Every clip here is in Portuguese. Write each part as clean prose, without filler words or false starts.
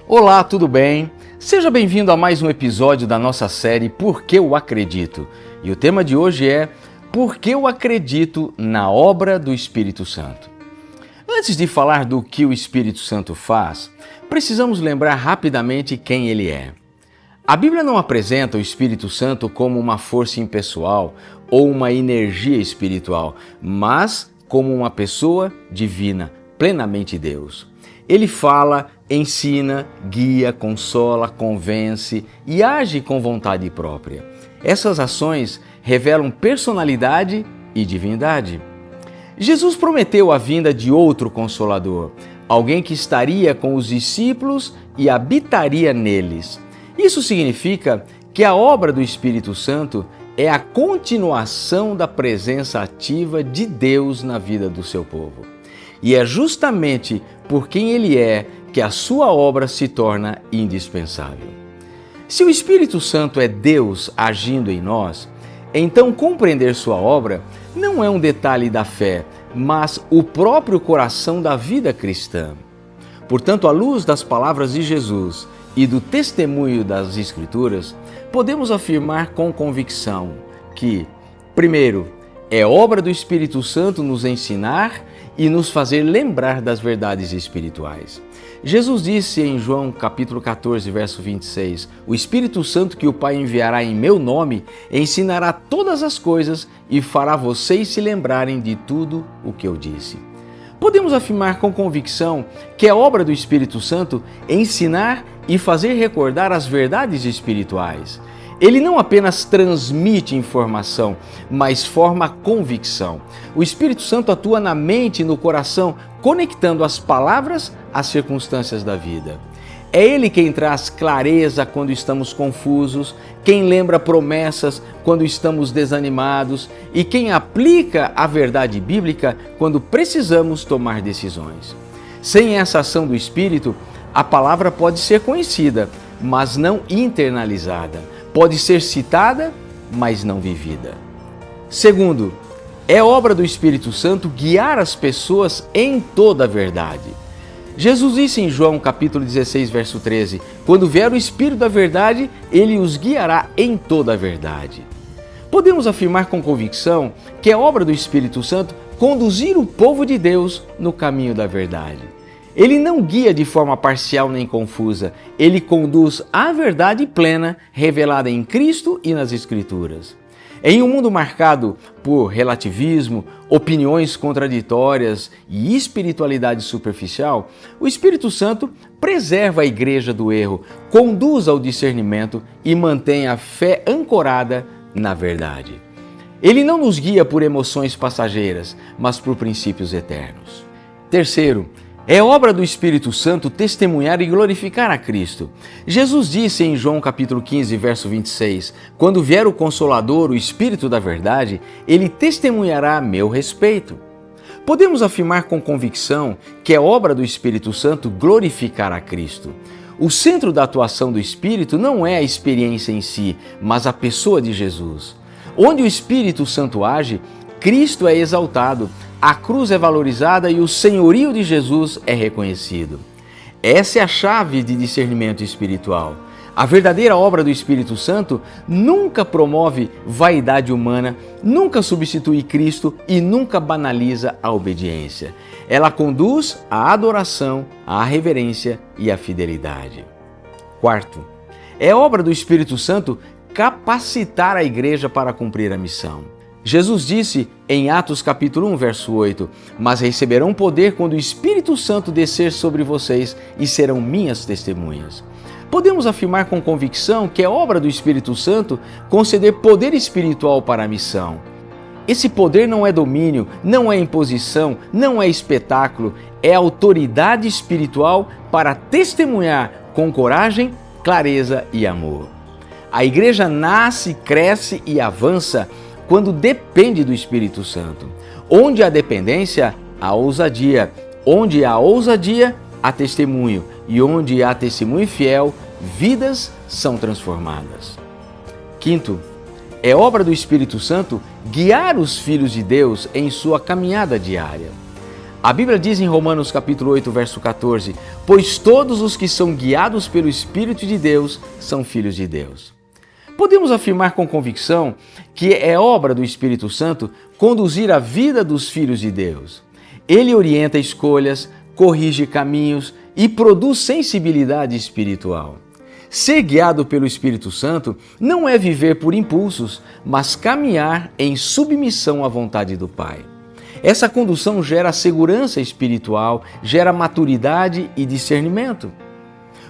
Olá, tudo bem? Seja bem-vindo a mais um episódio da nossa série Por que eu acredito? E o tema de hoje é Por que eu acredito na obra do Espírito Santo? Antes de falar do que o Espírito Santo faz, precisamos lembrar rapidamente quem ele é. A Bíblia não apresenta o Espírito Santo como uma força impessoal ou uma energia espiritual, mas como uma pessoa divina, plenamente Deus. Ele fala, ensina, guia, consola, convence e age com vontade própria. Essas ações revelam personalidade e divindade. Jesus prometeu a vinda de outro Consolador, alguém que estaria com os discípulos e habitaria neles. Isso significa que a obra do Espírito Santo é a continuação da presença ativa de Deus na vida do seu povo. E é justamente por quem Ele é que a sua obra se torna indispensável. Se o Espírito Santo é Deus agindo em nós, então compreender sua obra não é um detalhe da fé, mas o próprio coração da vida cristã. Portanto, à luz das palavras de Jesus e do testemunho das Escrituras, podemos afirmar com convicção que, primeiro, é obra do Espírito Santo nos ensinar e nos fazer lembrar das verdades espirituais. Jesus disse em João capítulo 14, verso 26, o Espírito Santo que o Pai enviará em meu nome ensinará todas as coisas e fará vocês se lembrarem de tudo o que eu disse. Podemos afirmar com convicção que é obra do Espírito Santo ensinar e fazer recordar as verdades espirituais. Ele não apenas transmite informação, mas forma convicção. O Espírito Santo atua na mente e no coração, conectando as palavras às circunstâncias da vida. É Ele quem traz clareza quando estamos confusos, quem lembra promessas quando estamos desanimados e quem aplica a verdade bíblica quando precisamos tomar decisões. Sem essa ação do Espírito, a palavra pode ser conhecida, mas não internalizada. Pode ser citada, mas não vivida. Segundo, é obra do Espírito Santo guiar as pessoas em toda a verdade. Jesus disse em João capítulo 16, verso 13, quando vier o Espírito da verdade, ele os guiará em toda a verdade. Podemos afirmar com convicção que é obra do Espírito Santo conduzir o povo de Deus no caminho da verdade. Ele não guia de forma parcial nem confusa, ele conduz à verdade plena revelada em Cristo e nas Escrituras. Em um mundo marcado por relativismo, opiniões contraditórias e espiritualidade superficial, o Espírito Santo preserva a igreja do erro, conduz ao discernimento e mantém a fé ancorada na verdade. Ele não nos guia por emoções passageiras, mas por princípios eternos. Terceiro, é obra do Espírito Santo testemunhar e glorificar a Cristo. Jesus disse em João capítulo 15, verso 26, quando vier o Consolador, o Espírito da verdade, ele testemunhará a meu respeito. Podemos afirmar com convicção que é obra do Espírito Santo glorificar a Cristo. O centro da atuação do Espírito não é a experiência em si, mas a pessoa de Jesus. Onde o Espírito Santo age, Cristo é exaltado, a cruz é valorizada e o senhorio de Jesus é reconhecido. Essa é a chave de discernimento espiritual. A verdadeira obra do Espírito Santo nunca promove vaidade humana, nunca substitui Cristo e nunca banaliza a obediência. Ela conduz à adoração, à reverência e à fidelidade. Quarto, é obra do Espírito Santo capacitar a igreja para cumprir a missão. Jesus disse em Atos capítulo 1, verso 8, mas receberão poder quando o Espírito Santo descer sobre vocês e serão minhas testemunhas. Podemos afirmar com convicção que é obra do Espírito Santo conceder poder espiritual para a missão. Esse poder não é domínio, não é imposição, não é espetáculo, é autoridade espiritual para testemunhar com coragem, clareza e amor. A igreja nasce, cresce e avança quando depende do Espírito Santo. Onde há dependência, há ousadia. Onde há ousadia, há testemunho. E onde há testemunho fiel, vidas são transformadas. Quinto, é obra do Espírito Santo guiar os filhos de Deus em sua caminhada diária. A Bíblia diz em Romanos capítulo 8, verso 14, pois todos os que são guiados pelo Espírito de Deus são filhos de Deus. Podemos afirmar com convicção que é obra do Espírito Santo conduzir a vida dos filhos de Deus. Ele orienta escolhas, corrige caminhos e produz sensibilidade espiritual. Ser guiado pelo Espírito Santo não é viver por impulsos, mas caminhar em submissão à vontade do Pai. Essa condução gera segurança espiritual, gera maturidade e discernimento.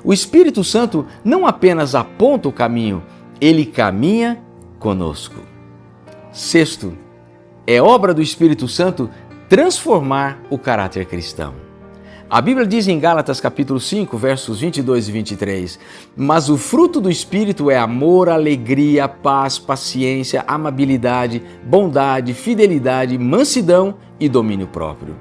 O Espírito Santo não apenas aponta o caminho, ele caminha conosco. Sexto, é obra do Espírito Santo transformar o caráter cristão. A Bíblia diz em Gálatas capítulo 5, versos 22 e 23, mas o fruto do Espírito é amor, alegria, paz, paciência, amabilidade, bondade, fidelidade, mansidão e domínio próprio.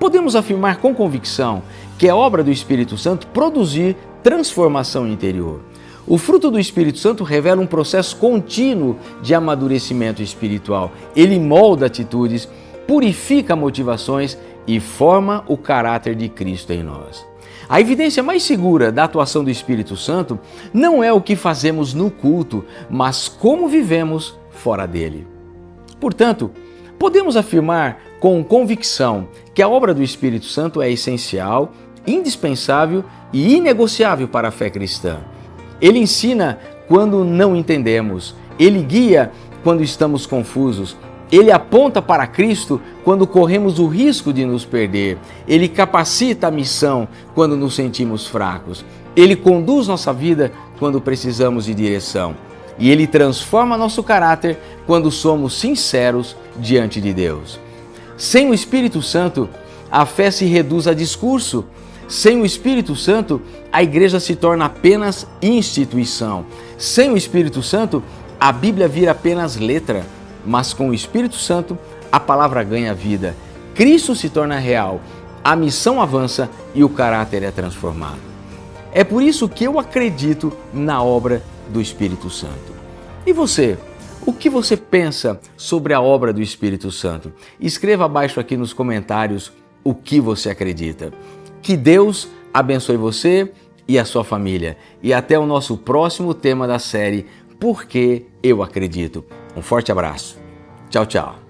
Podemos afirmar com convicção que é obra do Espírito Santo produzir transformação interior. O fruto do Espírito Santo revela um processo contínuo de amadurecimento espiritual. Ele molda atitudes, purifica motivações e forma o caráter de Cristo em nós. A evidência mais segura da atuação do Espírito Santo não é o que fazemos no culto, mas como vivemos fora dele. Portanto, podemos afirmar com convicção que a obra do Espírito Santo é essencial, indispensável e inegociável para a fé cristã. Ele ensina quando não entendemos, ele guia quando estamos confusos, ele aponta para Cristo quando corremos o risco de nos perder. Ele capacita a missão quando nos sentimos fracos. Ele conduz nossa vida quando precisamos de direção. E ele transforma nosso caráter quando somos sinceros diante de Deus. Sem o Espírito Santo, a fé se reduz a discurso. Sem o Espírito Santo, a igreja se torna apenas instituição. Sem o Espírito Santo, a Bíblia vira apenas letra. Mas com o Espírito Santo, a palavra ganha vida. Cristo se torna real, a missão avança e o caráter é transformado. É por isso que eu acredito na obra do Espírito Santo. E você? O que você pensa sobre a obra do Espírito Santo? Escreva abaixo aqui nos comentários o que você acredita. Que Deus abençoe você e a sua família. E até o nosso próximo tema da série, Por que eu acredito? Um forte abraço. Tchau, tchau.